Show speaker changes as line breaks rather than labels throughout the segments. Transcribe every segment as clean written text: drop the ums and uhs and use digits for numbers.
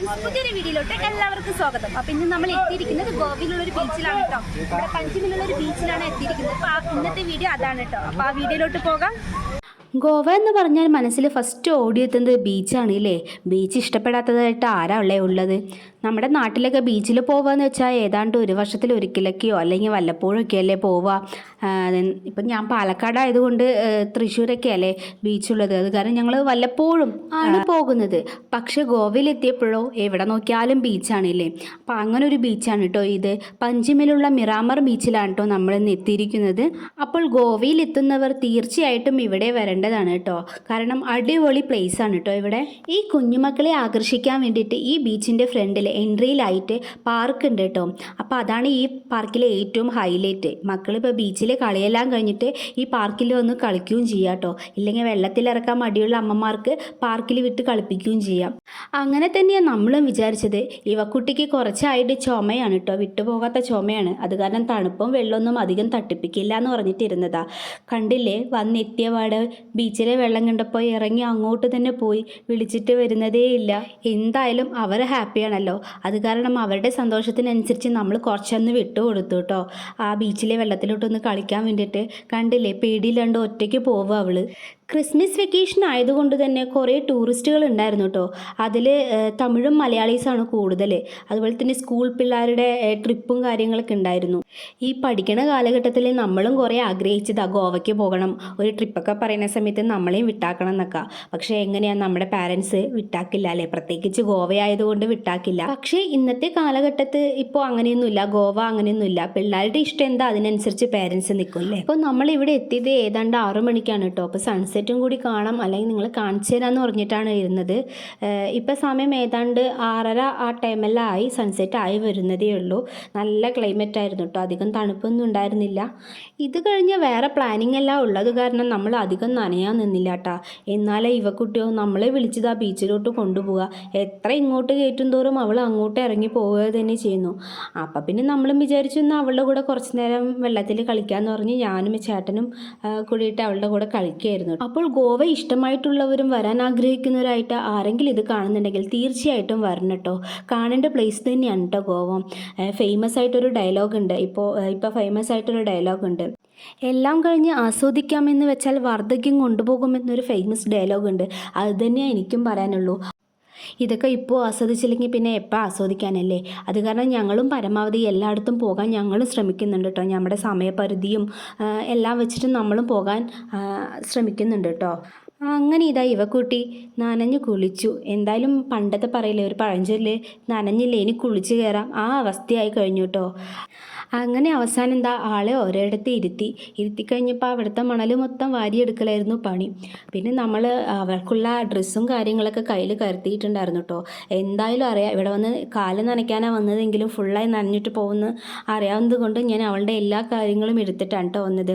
Friends, പുതിയൊരു വീഡിയോയിലോട്ട് എല്ലാവർക്കും സ്വാഗതം. അപ്പൊ ഇന്ന് നമ്മൾ എത്തിയിരിക്കുന്നത് ഗോവയിലുള്ള ഒരു ബീച്ചിലാണ് കേട്ടോ. ഇവിടെ പഞ്ചിമിലുള്ള ഒരു ബീച്ചിലാണ് എത്തിയിരിക്കുന്നത്. അപ്പൊ ഇന്നത്തെ വീഡിയോ അതാണ് കേട്ടോ. അപ്പൊ ആ വീഡിയോയിലോട്ട് പോകാം.
ഗോവ എന്ന് പറഞ്ഞാൽ മനസ്സിൽ ഫസ്റ്റ് ഓടിയെത്തുന്നത് ബീച്ചാണ് ഇല്ലേ. ബീച്ച് ഇഷ്ടപ്പെടാത്തതായിട്ട് ആരാ ഉള്ളത്? നമ്മുടെ നാട്ടിലൊക്കെ ബീച്ചിൽ പോവാന്ന് വെച്ചാൽ ഏതാണ്ട് ഒരു വർഷത്തിൽ ഒരിക്കലൊക്കെയോ അല്ലെങ്കിൽ വല്ലപ്പോഴൊക്കെ അല്ലേ പോവുക. ഇപ്പം ഞാൻ പാലക്കാടായതുകൊണ്ട് തൃശ്ശൂരൊക്കെ അല്ലേ ബീച്ചുള്ളത്. അത് കാരണം ഞങ്ങൾ വല്ലപ്പോഴും ആണ് പോകുന്നത്. പക്ഷേ ഗോവയിലെത്തിയപ്പോഴോ എവിടെ നോക്കിയാലും ബീച്ചാണില്ലേ. അപ്പം അങ്ങനെ ഒരു ബീച്ചാണ് കേട്ടോ ഇത്. പഞ്ചിമിലുള്ള മിറാമർ ബീച്ചിലാണ് കേട്ടോ നമ്മൾ ഇന്ന് എത്തിയിരിക്കുന്നത്. അപ്പോൾ ഗോവയിൽ എത്തുന്നവർ തീർച്ചയായിട്ടും ഇവിടെ വരേണ്ടതാണ് കേട്ടോ. കാരണം അടിപൊളി പ്ലേസ് ആണ് കേട്ടോ ഇവിടെ. ഈ കുഞ്ഞുമക്കളെ ആകർഷിക്കാൻ വേണ്ടിയിട്ട് ഈ ബീച്ചിൻ്റെ ഫ്രണ്ടിൽ എൻട്രിയിലായിട്ട് പാർക്ക് ഉണ്ട് കേട്ടോ. അപ്പോൾ അതാണ് ഈ പാർക്കിലെ ഏറ്റവും ഹൈലൈറ്റ്. മക്കളിപ്പോൾ ബീച്ചിൽ കളിയെല്ലാം കഴിഞ്ഞിട്ട് ഈ പാർക്കിൽ വന്ന് കളിക്കുകയും ചെയ്യാം കേട്ടോ. ഇല്ലെങ്കിൽ വെള്ളത്തിലിറക്കാൻ മടിയുള്ള അമ്മമാർക്ക് പാർക്കിൽ വിട്ട് കളിപ്പിക്കുകയും ചെയ്യാം. അങ്ങനെ തന്നെയാണ് നമ്മളും വിചാരിച്ചത്. ഇവക്കുട്ടിക്ക് കുറച്ചായിട്ട് ചുമയാണ് കേട്ടോ, വിട്ടുപോകാത്ത ചുമയാണ്. അത് കാരണം തണുപ്പും വെള്ളമൊന്നും അധികം തട്ടിപ്പിക്കില്ല എന്ന് പറഞ്ഞിട്ടിരുന്നതാ. കണ്ടില്ലേ, വന്നെത്തിയപാട് ബീച്ചിലെ വെള്ളം കണ്ടപ്പോൾ ഇറങ്ങി അങ്ങോട്ട് തന്നെ പോയി, വിളിച്ചിട്ട് വരുന്നതേ ഇല്ല. എന്തായാലും അവർ ഹാപ്പിയാണല്ലോ. അത് കാരണം അവരുടെ സന്തോഷത്തിനനുസരിച്ച് നമ്മൾ കുറച്ചൊന്ന് വിട്ടുകൊടുത്തു കേട്ടോ. ആ ബീച്ചിലെ വെള്ളത്തിലോട്ടൊന്ന് കളിക്കാൻ വേണ്ടിയിട്ട്. കണ്ടില്ലേ, പേടിയില്ലാണ്ട് ഒറ്റയ്ക്ക് പോവുക അവള്. ക്രിസ്മസ് വെക്കേഷൻ ആയതുകൊണ്ട് തന്നെ കുറേ ടൂറിസ്റ്റുകൾ ഉണ്ടായിരുന്നു കേട്ടോ. അതിൽ തമിഴും മലയാളീസാണ് കൂടുതൽ. അതുപോലെ തന്നെ സ്കൂൾ പിള്ളേരുടെ ട്രിപ്പും കാര്യങ്ങളൊക്കെ ഉണ്ടായിരുന്നു. ഈ പഠിക്കണ കാലഘട്ടത്തിൽ നമ്മളും കുറേ ആഗ്രഹിച്ചതാണ് ഗോവയ്ക്ക് പോകണം, ഒരു ട്രിപ്പൊക്കെ പറയുന്ന സമയത്ത് നമ്മളെയും വിട്ടാക്കണം എന്നൊക്കെ. പക്ഷേ എങ്ങനെയാണ്, നമ്മുടെ പാരൻസ് വിട്ടാക്കില്ല അല്ലേ, പ്രത്യേകിച്ച് ഗോവയായതുകൊണ്ട് വിട്ടാക്കില്ല. പക്ഷേ ഇന്നത്തെ കാലഘട്ടത്തിൽ ഇപ്പോൾ അങ്ങനെയൊന്നുമില്ല, ഗോവ അങ്ങനെയൊന്നുമില്ല. പിള്ളേരുടെ ഇഷ്ടം എന്താ അതിനനുസരിച്ച് പാരൻസ് നിൽക്കും അല്ലേ. അപ്പോൾ നമ്മളിവിടെ എത്തിയത് ഏതാണ്ട് 6 മണിക്കാണ് കേട്ടോ. അപ്പോൾ സൺസെറ്റും കൂടി കാണാം, അല്ലെങ്കിൽ നിങ്ങൾ കാണിച്ചു തരാമെന്ന് പറഞ്ഞിട്ടാണ് ഇരുന്നത്. ഇപ്പോൾ സമയം ഏതാണ്ട് 6:30 ആ ടൈമെല്ലാം ആയി, സൺസെറ്റ് ആയി വരുന്നതേ ഉള്ളൂ. നല്ല ക്ലൈമറ്റ് ആയിരുന്നു കേട്ടോ, അധികം തണുപ്പൊന്നും ഉണ്ടായിരുന്നില്ല. ഇത് കഴിഞ്ഞ് വേറെ പ്ലാനിങ് എല്ലാം ഉള്ളത് കാരണം നമ്മൾ അധികം നനയാൻ നിന്നില്ല കേട്ടോ. എന്നാലേ ഇവക്കുട്ടിയോ നമ്മളെ വിളിച്ചത് ആ ബീച്ചിലോട്ട് കൊണ്ടുപോവുക. എത്ര ഇങ്ങോട്ട് കയറ്റും തോറും അവൾ അങ്ങോട്ട് ഇറങ്ങി പോവുക തന്നെ ചെയ്യുന്നു. അപ്പം പിന്നെ നമ്മളും വിചാരിച്ചു എന്നാൽ അവളുടെ കൂടെ കുറച്ച് നേരം വെള്ളത്തിൽ കളിക്കാമെന്ന് പറഞ്ഞ് ഞാനും ചേട്ടനും കൂടിയിട്ട് അവളുടെ കൂടെ കളിക്കുകയായിരുന്നു. അപ്പോൾ ഗോവ ഇഷ്ടമായിട്ടുള്ളവരും വരാൻ ആഗ്രഹിക്കുന്നവരായിട്ട് ആരെങ്കിലും ഇത് കാണുന്നുണ്ടെങ്കിൽ തീർച്ചയായിട്ടും വരണം കേട്ടോ. കാണേണ്ട പ്ലേസ് തന്നെയാണ് കേട്ടോ ഗോവ. ഫേമസ് ആയിട്ടൊരു ഡയലോഗ് ഉണ്ട്, ഇപ്പോൾ ഫേമസ് ആയിട്ടൊരു ഡയലോഗ് ഉണ്ട്. എല്ലാം കഴിഞ്ഞ് ആസ്വദിക്കാമെന്ന് വെച്ചാൽ വാർദ്ധക്യം കൊണ്ടുപോകുമെന്നൊരു ഫേമസ് ഡയലോഗ് ഉണ്ട്. അത് തന്നെയാണ് എനിക്കും പറയാനുള്ളൂ. ഇതൊക്കെ ഇപ്പോൾ ആസ്വദിച്ചില്ലെങ്കിൽ പിന്നെ എപ്പോൾ ആസ്വദിക്കാനല്ലേ. അത് കാരണം ഞങ്ങളും പരമാവധി എല്ലായിടത്തും പോകാൻ ഞങ്ങളും ശ്രമിക്കുന്നുണ്ട് കേട്ടോ. നമ്മുടെ സമയപരിധിയും എല്ലാം വെച്ചിട്ട് നമ്മളും പോകാൻ ശ്രമിക്കുന്നുണ്ട് കേട്ടോ. അങ്ങനെ ഇതാ ഇവക്കുട്ടി നനഞ്ഞു കുളിച്ചു. എന്തായാലും പണ്ടത്തെ പറയില്ലേ, ഒരു പഴഞ്ചൊല്ല്, നനഞ്ഞില്ലേ ഇനി കുളിച്ച് കയറാം, ആ അവസ്ഥയായി കഴിഞ്ഞു കേട്ടോ. അങ്ങനെ അവസാനം എന്താ ആളെ ഒരിടത്ത് ഇരുത്തി കഴിഞ്ഞപ്പോൾ അവിടുത്തെ മണൽ മൊത്തം വാരിയെടുക്കലായിരുന്നു പണി. പിന്നെ നമ്മൾ അവർക്കുള്ള ഡ്രസ്സും കാര്യങ്ങളൊക്കെ കയ്യിൽ കരുത്തിയിട്ടുണ്ടായിരുന്നു കേട്ടോ. എന്തായാലും അറിയാം, ഇവിടെ വന്ന് കാല് നനയ്ക്കാനാണ് വന്നതെങ്കിലും ഫുള്ളായി നനഞ്ഞിട്ട് പോകുന്ന അറിയാവുന്നത് കൊണ്ട് ഞാൻ അവളുടെ എല്ലാ കാര്യങ്ങളും എടുത്തിട്ടാണ് കേട്ടോ വന്നത്.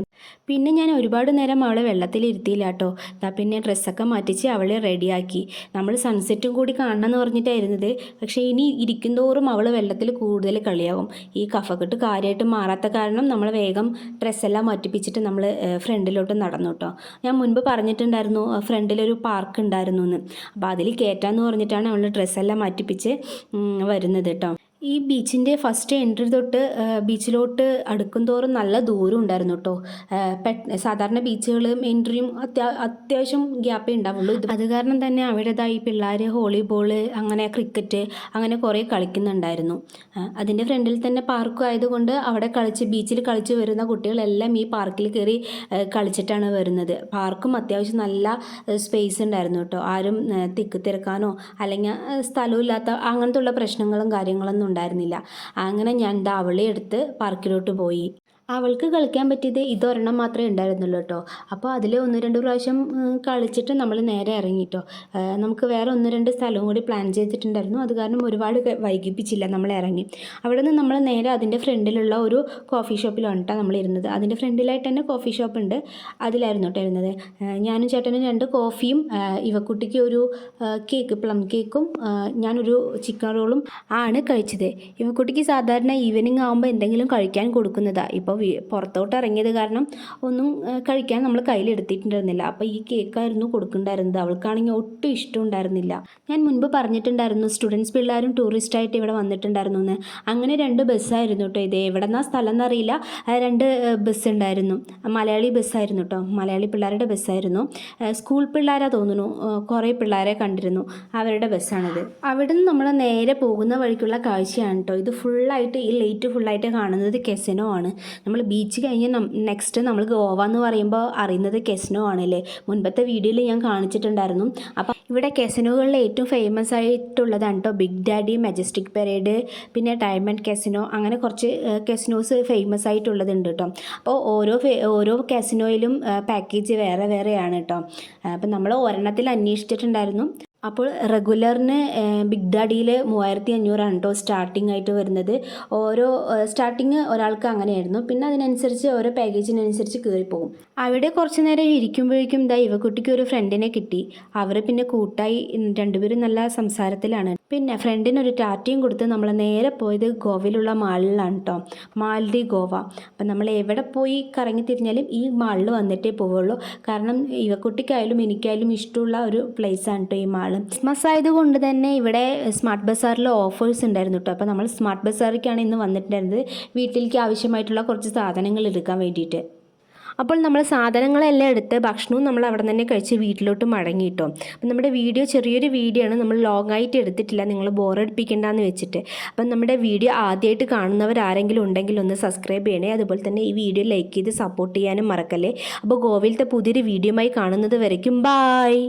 പിന്നെ ഞാൻ ഒരുപാട് നേരം അവളെ വെള്ളത്തിലിരുത്തിയില്ല കേട്ടോ. പിന്നെ ഡ്രസ്സൊക്കെ മാറ്റിച്ച് അവളെ റെഡിയാക്കി. നമ്മൾ സൺസെറ്റും കൂടി കാണണമെന്ന് പറഞ്ഞിട്ടായിരുന്നത്. പക്ഷേ ഇനി ഇരിക്കുന്തോറും അവൾ വെള്ളത്തിൽ കൂടുതൽ കളിയാവും. ഈ കഫക്കെട്ട് കാര്യമായിട്ട് മാറാത്ത കാരണം നമ്മൾ വേഗം ഡ്രസ്സെല്ലാം മാറ്റിപ്പിച്ചിട്ട് നമ്മൾ ഫ്രണ്ടിലോട്ട് നടന്നു കേട്ടോ. ഞാൻ മുൻപ് പറഞ്ഞിട്ടുണ്ടായിരുന്നു ഫ്രണ്ടിലൊരു പാർക്ക് ഉണ്ടായിരുന്നു എന്ന്. അപ്പോൾ അതിൽ കയറ്റാമെന്ന് പറഞ്ഞിട്ടാണ് അവൾ ഡ്രസ്സെല്ലാം മാറ്റിപ്പിച്ച് വരുന്നത് കേട്ടോ. ഈ ബീച്ചിൻ്റെ ഫസ്റ്റ് എൻട്രി തൊട്ട് ബീച്ചിലോട്ട് അടുക്കും തോറും നല്ല ദൂരം ഉണ്ടായിരുന്നു കേട്ടോ. സാധാരണ ബീച്ചുകളും എൻട്രിയും അത്യാവശ്യം ഗ്യാപ്പേ ഉണ്ടാവുള്ളൂ. അത് കാരണം തന്നെ അവിടേതായി പിള്ളേർ വോളിബോള്, അങ്ങനെ ക്രിക്കറ്റ്, അങ്ങനെ കുറേ കളിക്കുന്നുണ്ടായിരുന്നു. അതിൻ്റെ ഫ്രണ്ടിൽ തന്നെ പാർക്കും ആയതുകൊണ്ട് അവിടെ ബീച്ചിൽ കളിച്ച് വരുന്ന കുട്ടികളെല്ലാം ഈ പാർക്കിൽ കയറി കളിച്ചിട്ടാണ് വരുന്നത്. പാർക്കും അത്യാവശ്യം നല്ല സ്പേസ് ഉണ്ടായിരുന്നു കേട്ടോ. ആരും തിരക്കാനോ അല്ലെങ്കിൽ സ്ഥലമില്ലാത്ത അങ്ങനത്തെ ഉള്ള പ്രശ്നങ്ങളും കാര്യങ്ങളൊന്നും ഉണ്ടായിരുന്നില്ല. അങ്ങനെ ഞാൻ അവളെ എടുത്ത് പാർക്കിലോട്ട് പോയി. അവൾക്ക് കളിക്കാൻ പറ്റിയത് ഇതൊരെണ്ണം മാത്രമേ ഉണ്ടായിരുന്നുള്ളൂ കേട്ടോ. അപ്പോൾ അതിൽ 1-2 പ്രാവശ്യം കളിച്ചിട്ട് നമ്മൾ നേരെ ഇറങ്ങിട്ടോ. നമുക്ക് വേറെ 1-2 സ്ഥലവും കൂടി പ്ലാൻ ചെയ്തിട്ടുണ്ടായിരുന്നു. അത് കാരണം ഒരുപാട് വൈകിപ്പിച്ചില്ല, നമ്മൾ ഇറങ്ങി. അവിടെ നിന്ന് നമ്മൾ നേരെ അതിൻ്റെ ഫ്രണ്ടിലുള്ള ഒരു കോഫി ഷോപ്പിലാണ് കേട്ടോ നമ്മൾ ഇരുന്നത്. അതിൻ്റെ ഫ്രണ്ടിലായിട്ട് തന്നെ കോഫി ഷോപ്പ് ഉണ്ട്, അതിലായിരുന്നു കേട്ടോ ഇരുന്നത്. ഞാനും ചേട്ടനും 2 കോഫിയും ഇവക്കുട്ടിക്ക് ഒരു കേക്ക്, പ്ലം കേക്കും ഞാനൊരു ചിക്കൻ റോളും ആണ് കഴിച്ചത്. ഇവക്കുട്ടിക്ക് സാധാരണ ഈവനിങ് ആകുമ്പോൾ എന്തെങ്കിലും കഴിക്കാൻ കൊടുക്കുന്നതാണ്. ഇപ്പോൾ അപ്പോൾ പുറത്തോട്ട് ഇറങ്ങിയത് കാരണം ഒന്നും കഴിക്കാൻ നമ്മൾ കയ്യിലെടുത്തിട്ടുണ്ടായിരുന്നില്ല. അപ്പോൾ ഈ കേക്കായിരുന്നു കൊടുക്കുന്നുണ്ടായിരുന്നത്. അവൾക്കാണെങ്കിൽ ഒട്ടും ഇഷ്ടം ഉണ്ടായിരുന്നില്ല. ഞാൻ മുൻപ് പറഞ്ഞിട്ടുണ്ടായിരുന്നു സ്റ്റുഡൻസ് പിള്ളേരും ടൂറിസ്റ്റായിട്ട് ഇവിടെ വന്നിട്ടുണ്ടായിരുന്നു എന്ന്. അങ്ങനെ 2 ബസ്സായിരുന്നു കേട്ടോ. ഇത് എവിടെന്നാ സ്ഥലം എന്നറിയില്ല. 2 ബസ് ഉണ്ടായിരുന്നു. മലയാളി ബസ്സായിരുന്നു കേട്ടോ. മലയാളി പിള്ളേരുടെ ബസ്സായിരുന്നു. സ്കൂൾ പിള്ളേരാ തോന്നുന്നു. കുറേ പിള്ളേരെ കണ്ടിരുന്നു. അവരുടെ ബസ്സാണിത്. അവിടെ നിന്ന് നമ്മൾ നേരെ പോകുന്ന വഴിക്കുള്ള കാഴ്ചയാണ് കേട്ടോ. ഇത് ഫുള്ളായിട്ട് ഈ ലേറ്റ് ഫുള്ളായിട്ട് കാണുന്നത് കെസിനോ ആണ്. നമ്മൾ ബീച്ച് കഴിഞ്ഞ് നെക്സ്റ്റ് നമ്മൾ ഗോവ എന്ന് പറയുമ്പോൾ അറിയുന്നത് കെസിനോ ആണല്ലേ. മുൻപത്തെ വീഡിയോയിൽ ഞാൻ കാണിച്ചിട്ടുണ്ടായിരുന്നു. അപ്പം ഇവിടെ കെസിനോകളിൽ ഏറ്റവും ഫേമസ് ആയിട്ടുള്ളതാണ് കേട്ടോ ബിഗ് ഡാഡി, മെജസ്റ്റിക് പെരേഡ്, പിന്നെ ഡയമണ്ട് കെസിനോ, അങ്ങനെ കുറച്ച് കെസിനോസ് ഫേമസ് ആയിട്ടുള്ളതുണ്ട് കേട്ടോ. അപ്പോൾ ഓരോ കെസിനോയിലും പാക്കേജ് വേറെ വേറെയാണ് കേട്ടോ. അപ്പം നമ്മൾ ഒരെണ്ണത്തിൽ അന്വേഷിച്ചിട്ടുണ്ടായിരുന്നു. അപ്പോൾ റെഗുലറിന് ബിഗ് ഡാഡിയിൽ 3500 കേട്ടോ സ്റ്റാർട്ടിംഗ് ആയിട്ട് വരുന്നത്. ഓരോ സ്റ്റാർട്ടിങ് ഒരാൾക്ക് അങ്ങനെയായിരുന്നു. പിന്നെ അതിനനുസരിച്ച് ഓരോ പാക്കേജിനനുസരിച്ച് കയറിപ്പോകും. അവിടെ കുറച്ച് നേരം ഇരിക്കുമ്പോഴേക്കും ഇവക്കുട്ടിക്ക് ഒരു ഫ്രണ്ടിനെ കിട്ടി. അവർ പിന്നെ കൂട്ടായി, രണ്ടുപേരും നല്ല സംസാരത്തിലാണ്. പിന്നെ ഫ്രണ്ടിനൊരു ടാറ്റയും കൊടുത്ത് നമ്മൾ നേരെ പോയത് ഗോവയിലുള്ള മാളിലാണ് കേട്ടോ. മാൽഡി ഗോവ. അപ്പം നമ്മൾ എവിടെ പോയി കറങ്ങി തിരിഞ്ഞാലും ഈ മാളിൽ വന്നിട്ടേ പോവുള്ളൂ. കാരണം ഇവക്കുട്ടിക്കായാലും എനിക്കായാലും ഇഷ്ടമുള്ള ഒരു പ്ലേസാണ് കേട്ടോ ഈ മാൾ. ക്രിസ്മസ് ആയതുകൊണ്ട് തന്നെ ഇവിടെ സ്മാർട്ട് ബസാറിൽ ഓഫേഴ്സ് ഉണ്ടായിരുന്നു കേട്ടോ. അപ്പോൾ നമ്മൾ സ്മാർട്ട് ബസാറിലേക്കാണ് ഇന്ന് വന്നിട്ടുണ്ടായിരുന്നത് വീട്ടിലേക്ക് ആവശ്യമായിട്ടുള്ള കുറച്ച് സാധനങ്ങൾ എടുക്കാൻ വേണ്ടിയിട്ട്. അപ്പോൾ നമ്മൾ സാധനങ്ങളെല്ലാം എടുത്ത് ഭക്ഷണവും നമ്മൾ അവിടെ തന്നെ കഴിച്ച് വീട്ടിലോട്ട് മടങ്ങി കേട്ടോ. അപ്പം നമ്മുടെ വീഡിയോ ചെറിയൊരു വീഡിയോ ആണ്, നമ്മൾ ലോങ് ആയിട്ട് എടുത്തിട്ടില്ല, നിങ്ങൾ ബോറടിപ്പിക്കേണ്ടെന്ന് വെച്ചിട്ട്. അപ്പം നമ്മുടെ വീഡിയോ ആദ്യമായിട്ട് കാണുന്നവരാരെങ്കിലും ഉണ്ടെങ്കിൽ ഒന്ന് സബ്സ്ക്രൈബ് ചെയ്യണേ. അതുപോലെ തന്നെ ഈ വീഡിയോ ലൈക്ക് ചെയ്ത് സപ്പോർട്ട് ചെയ്യാനും മറക്കല്ലേ. അപ്പോൾ ഗോവയിലത്തെ പുതിയൊരു വീഡിയോയുമായി കാണുന്നത് വരയ്ക്കും ബായ്.